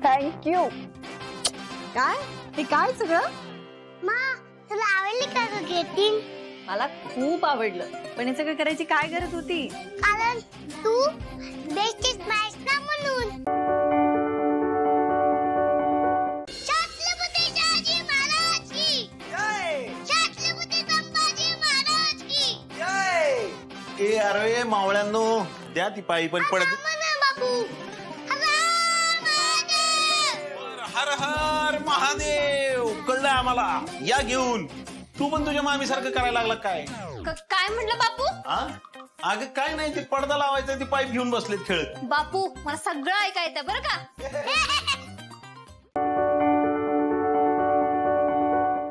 Thank you. काय हे काय सगळं? मा तुला आवडली का ग ग्रीटिंग? मला खूप आवडलं, पण हे सगळं करायची काय गरज होती? कारण तू बेस्ट स्मॅश ना म्हणून. छत्रपती शिवाजी महाराज की जय. छत्रपती संभाजी महाराज की जय. ए अरे मावळ्यांनो, द्या ती पायी पण पडत. बाबू हर हर महादेव. कळलं आम्हाला. या घेऊन. तू पण तुझ्या मामी सारखं करायला लागला काय? काय म्हटलं बापू? अगं काय नाही, ते पडदा लावायचं, ती पाईप घेऊन बसलेत खेळत. बापू मला सगळं ऐकायचं बरं का?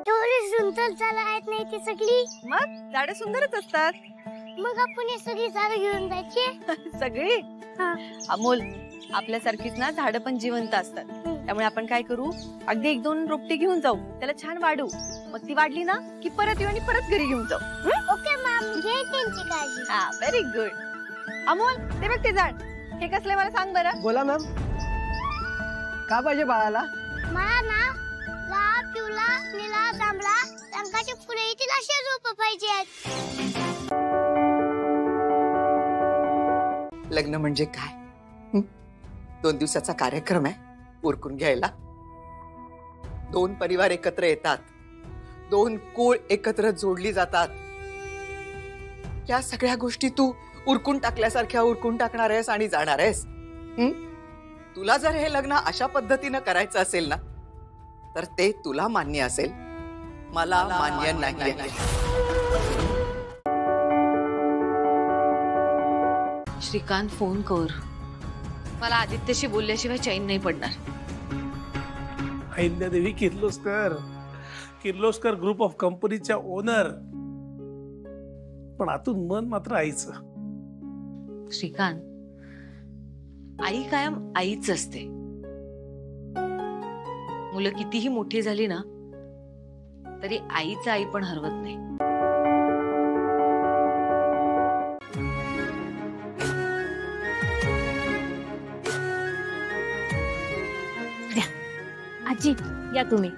थोडी सुंदर झालं आहेत नाही ती सगळी. मग झाडं सुंदरच असतात. मग आपण हे सगळी झाडं घेऊन जायची सगळी. अमोल, आपल्यासारखीच ना झाडं पण जिवंत असतात. त्यामुळे आपण काय करू, अगदी 1-2 रोपटी घेऊन जाऊ, त्याला छान वाढू. मग ती वाढली ना की परत येऊ आणि परत घरी घेऊन जाऊ. ओके मॅम, घे त्यांची काळजी. हा, व्हेरी गुड. अमोल, ते बघ ते झाड, हे कसले मला सांग बरं. बोला मॅम. का पाहिजे बाळाला? मला ना लाल, पिवळा, निळा, जांभळा रंगाचे फुले येतील असे रोप पाहिजे आहेत. लग्न म्हणजे काय? 2 दिवसाचा कार्यक्रम आहे, उरकून घ्यायला. 2 परिवार एकत्र येतात, 2 कुळ एकत्र जोडली जातात. या सगळ्या गोष्टी तू उरकून टाकल्यासारख्या उरकून टाकणार आहेस आणि जाणार आहेस. तुला जर हे लग्न अशा पद्धतीनं करायचं असेल ना, तर ते तुला मान्य असेल, मला मान्य नाही. श्रीकांत, फोन कर. मला आदित्यशी बोलल्याशिवाय चैन नाही पडणार. अहिल्यादेवी किर्लोस्कर ग्रुप ऑफ कंपनीच्या ओनर, पण आतून मन मात्र आईचं. श्रीकांत, आई कायम आईच असते. मुलं कितीही मोठी झाली ना तरी आईचं आई पण हरवत नाही. आजी या तुम्ही.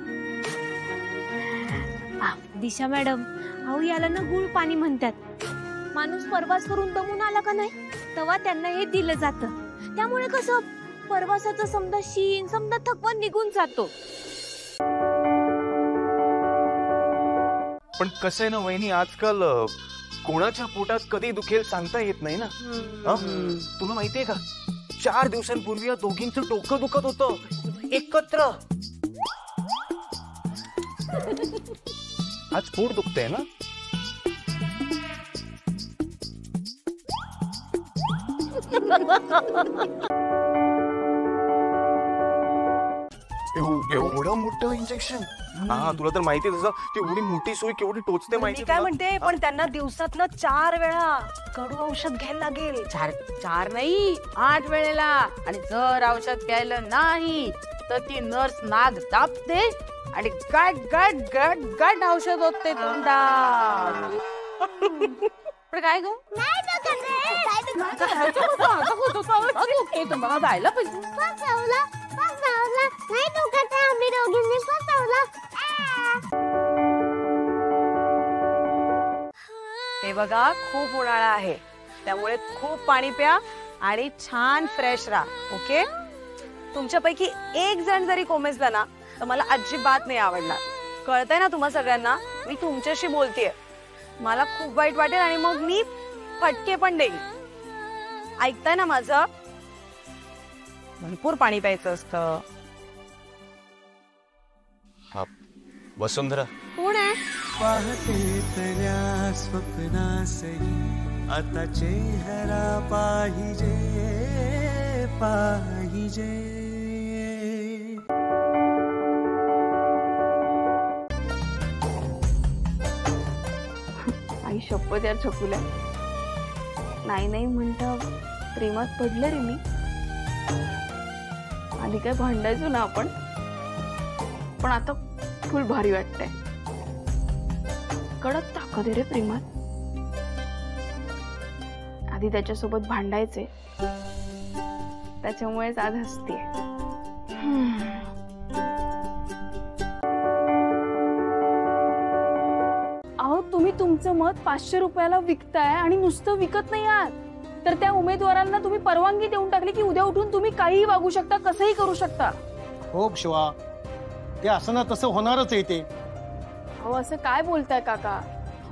दिशा मॅडम, अहो याला ना गुळ पाणी म्हणतात. माणूस प्रवास करून दमून आला का नाही तेव्हा त्यांना हे दिलं जातं. त्यामुळे कसं प्रवासाचा समजा शीन समजा थकवा निघून जातो. पण कसं आहे ना वहिनी, आजकाल कोणाच्या पोटात कधी दुखेल सांगता येत नाही ना. तुला माहितीये का, 4 दिवसांपूर्वी या दोघींचं डोकं दुखत होतं एकत्र. आज पोट दुखतंय ना. एवढं मोठं इंजेक्शन. हा, तुला तर माहिती आहे ती एवढी मोठी सोय केवढी टोचते माहिती. काय म्हणते, पण त्यांना दिवसातनं 4 वेळा कडू औषध घ्यायला लागेल. 4 नाही 8 वेळेला. आणि जर औषध घ्यायला नाही तर ती नर्स नाग दाबते आणि गट गट गट गट औषध होते तोंडात. पण काय ग, तुम्हाला जायला पाहिजे. हे बघा, खूप उन्हाळा आहे, त्यामुळे खूप पाणी प्या आणि छान फ्रेश राहा. ओके, तुमच्यापैकी एक जण जरी कोमेजला ना तर मला अजिबात नाही आवडणार. कळतंय ना तुम्हा सगळ्यांना, मी तुमच्याशी बोलतेय. मला खूप वाईट वाटेल आणि मग मी फटके पण देईन. ऐकताय ना माझं? भरपूर पाणी प्यायचं असतं. वसुंधरा कोण आहे? पाहते तया स्वप्नासही आता चेहरा पाहिजे पाहिजे. आई शपथ यार छकुल्या, नाही म्हणता प्रेमात पडले रे मी. आधी काय भांडायचो ना आपण, पण आता फुल भारी वाटतंय. कडक ताकद आहे रे प्रेमात. आधी त्याच्यासोबत भांडायचे, त्याच्यामुळेच आज हसतेय. अहो तुम्ही तुमचं मत 500 रुपयाला विकताय आणि नुसतं विकत नाही आहात, तर त्या उमेदवारांना तुम्ही परवानगी देऊन टाकली की उद्या उठून तुम्ही काहीही वागू शकता, कसंही करू शकता. हो शिवा, ते असं ना तसं होणारच आहे ते. अहो असं काय बोलताय काका?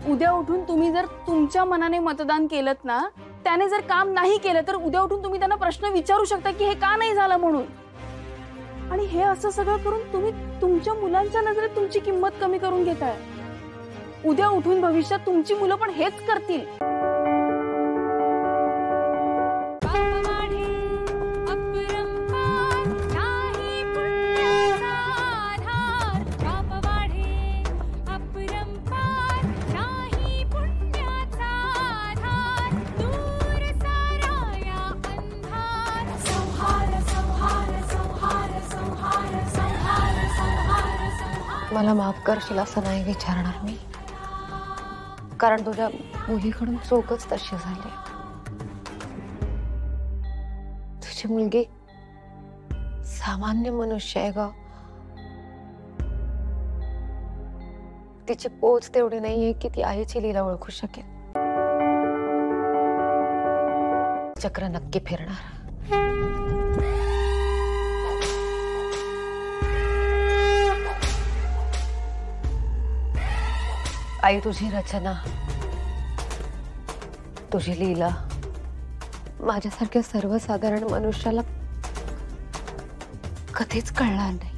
उद्या उठून तुम्ही जर तुमच्या मनाने मतदान केलं ना, त्याने जर काम नाही केलं तर उद्या उठून तुम्ही त्यांना प्रश्न विचारू शकता की हे का नाही झालं म्हणून. आणि हे असं सगळं करून तुम्ही तुमच्या मुलांच्या नजरेत तुमची किंमत कमी करून घेताय. उद्या उठून भविष्यात तुमची मुलं पण हेच करतील. मला माफ करशील असं नाही विचारणार मी, कारण तुझ्या मुलीकडून चूकच तशी झाली. तुझी मुलगी सामान्य मनुष्य आहे ग. तिची पोच तेवढी नाहीये की ती आईची लीला ओळखू शकेल. चक्र नक्की फिरणार. आई तुझी रचना, तुझी लीला माझ्यासारख्या सर्वसाधारण मनुष्याला कधीच कळणार नाही.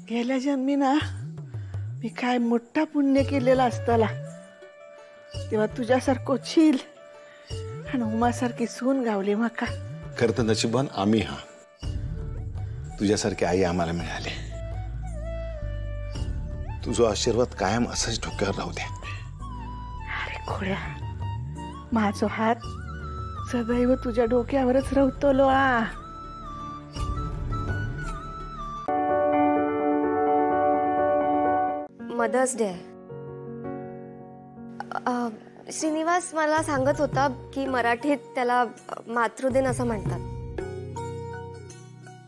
गेल्या जन्मी ना मी काय मोठा पुण्य केलेला असताला, तेव्हा तुझ्यासारखं छील आणि उमासारखी सून गावली माका. खरं तर नशिबान आम्ही हा तुझ्यासारखी आई आम्हाला मिळाली. तुझा आशीर्वाद कायम असाच डोक्यावर राहू दे. अरे खोड्या, माझा हात सदैव तुझ्या डोक्यावरच राहतो. Mother's day. श्रीनिवास मला सांगत होता की मराठीत त्याला मातृदिन असं म्हणतात.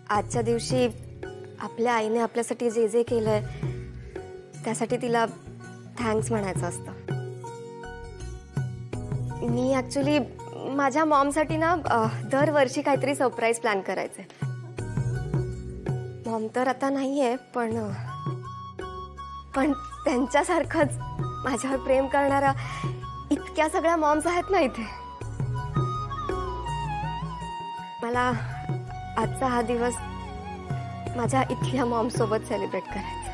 आजच्या दिवशी आपल्या आईने आपल्यासाठी जे जे केलंय त्यासाठी तिला थँक्स म्हणायचं असतं. मी ऍक्च्युली माझ्या मॉमसाठी ना दरवर्षी काहीतरी सरप्राईज प्लॅन करायचंय. मॉम तर आता नाहीये, पण त्यांच्यासारखंच माझ्यावर प्रेम करणारा इतक्या सगळ्या मॉम्स आहेत ना इथे. मला आजचा हा दिवस माझ्या इथल्या मॉम सोबत सेलिब्रेट करायचा.